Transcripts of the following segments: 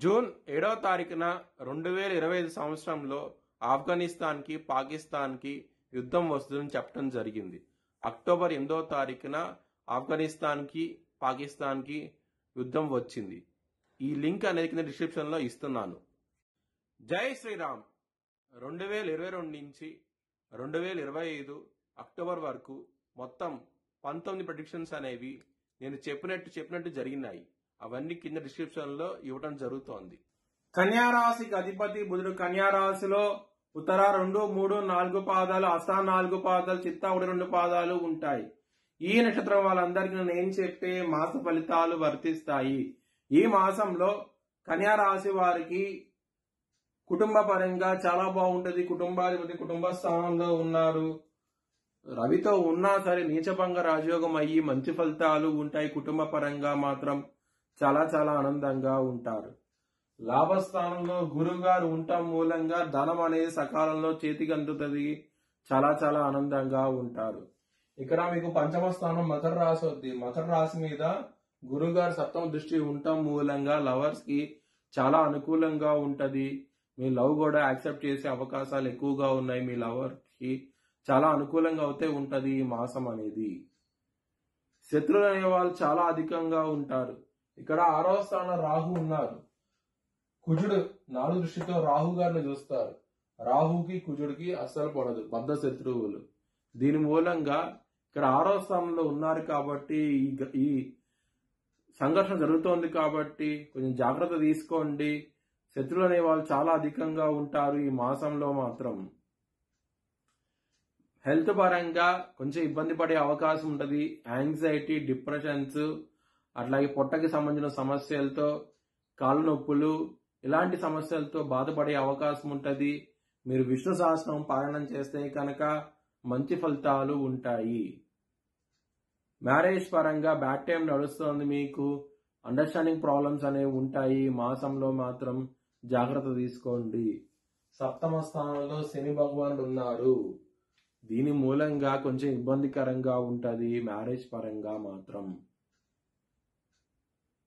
June 7వ తారీఖున 2025 సంవత్సరంలో ఆఫ్ఘనిస్తాన్కి పాకిస్తాన్కి యుద్ధం వస్తుందని చెప్పడం జరిగింది. అక్టోబర్ 8వ తారీఖున ఆఫ్ఘనిస్తాన్కి పాకిస్తాన్కి యుద్ధం వచ్చింది. ఈ లింక్ అనేది కింద డిస్క్రిప్షన్లో ఇస్తున్నాను. జై శ్రీరామ్. 2022 నుంచి 2025 అక్టోబర్ వరకు మొత్తం 19 ప్రెడిక్షన్స్ అనేవి నేను చెప్పినట్టు జరిగినాయి. అవన్నీ కింద డిస్క్రిప్షన్ లో ఇవ్వడం జరుగుతోంది. కన్యారాశికి అధిపతి బుధుడు కన్యారాశిలో ఉత్తర 2, 3, 4 పాదాలు, హస్త 4 పాదాలు, చిత్త 1, 2 పాదాలు ఉంటాయి. ఈ నక్షత్రం వాళ్ళందరికీ నేను చెప్పే మాస ఫలితాలు వర్తిస్తాయి. ఈ మాసంలో కన్యారాశి వారికి కుటుంబ పరంగా చాలా బాగుంటది. కుటుంబాధిపతి కుటుంబ స్థానంలో ఉన్నారు. రవితో ఉన్నా సరే నీచభంగ రాజయోగం అయ్యి మంచి ఫలితాలు ఉంటాయి. కుటుంబ పరంగా మాత్రం చాలా చాలా ఆనందంగా ఉంటారు. లాభస్థానంలో గురువు గారు ఉండటం మూలంగా ధనం అనేది సకాలంలో చేతికి అందుతుంది. చాలా చాలా ఆనందంగా ఉంటారు. ఇక్కడ మీకు పంచమ స్థానం మకర రాశి వద్ది. మకర రాశి మీద గురువు గారు సప్తమ దృష్టి ఉండటం మూలంగా లవర్స్ కి చాలా అనుకూలంగా ఉంటది. మీ లవ్ కూడా యాక్సెప్ట్ చేసే అవకాశాలు ఎక్కువగా ఉన్నాయి. మీ లవర్ కి చాలా అనుకూలంగా అయితే ఉంటది ఈ మాసం అనేది. శత్రువులు అనే వాళ్ళు చాలా అధికంగా ఉంటారు. ఇక్కడ 6వ స్థానం రాహు ఉన్నారు. కుజుడు 4 దృష్టితో రాహు గారిని చూస్తారు. రాహుకి కుజుడికి అస్సలు పడదు, బద్ధ శత్రువులు. దీని మూలంగా ఇక్కడ 6వ స్థానంలో ఉన్నారు కాబట్టి ఈ సంఘర్షణ జరుగుతోంది కాబట్టి కొంచెం జాగ్రత్త తీసుకోండి. శత్రువులు అనే వాళ్ళు చాలా అధికంగా ఉంటారు ఈ మాసంలో మాత్రం. హెల్త్ పరంగా కొంచెం ఇబ్బంది పడే అవకాశం ఉంటది. యాంగ్జైటీ, డిప్రెషన్స్, అట్లాగే పొట్టకి సంబంధించిన సమస్యలతో, కాళ్ళ నొప్పులు, ఇలాంటి సమస్యలతో బాధపడే అవకాశం ఉంటది. మీరు విష్ణు సహస్రనామం పారాయణం చేస్తే కనుక మంచి ఫలితాలు ఉంటాయి. మ్యారేజ్ పరంగా బ్యాడ్ టైం నడుస్తోంది. మీకు అండర్స్టాండింగ్ ప్రాబ్లమ్స్ అనేవి ఉంటాయి. మాసంలో మాత్రం జాగ్రత్త తీసుకోండి. సప్తమ స్థానంలో శని భగవానుడు ఉన్నారు. దీని మూలంగా కొంచెం ఇబ్బందికరంగా ఉంటది మ్యారేజ్ పరంగా మాత్రం.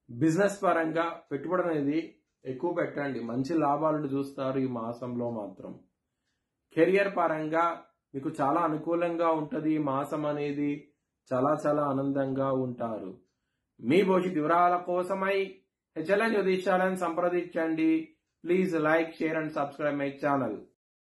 బిజినెస్ పరంగా పెట్టుబడి అనేది ఎక్కువ పెట్టండి, మంచి లాభాలను చూస్తారు ఈ మాసంలో మాత్రం. కెరియర్ పరంగా మీకు చాలా అనుకూలంగా ఉంటది ఈ మాసం అనేది. చాలా చాలా ఆనందంగా ఉంటారు. మీ భవిష్యత్ వివరాల కోసమై హెచ్ఎల్ఎన్ జ్యోతిష్యాలను సంప్రదించండి. Please like, share and subscribe my channel.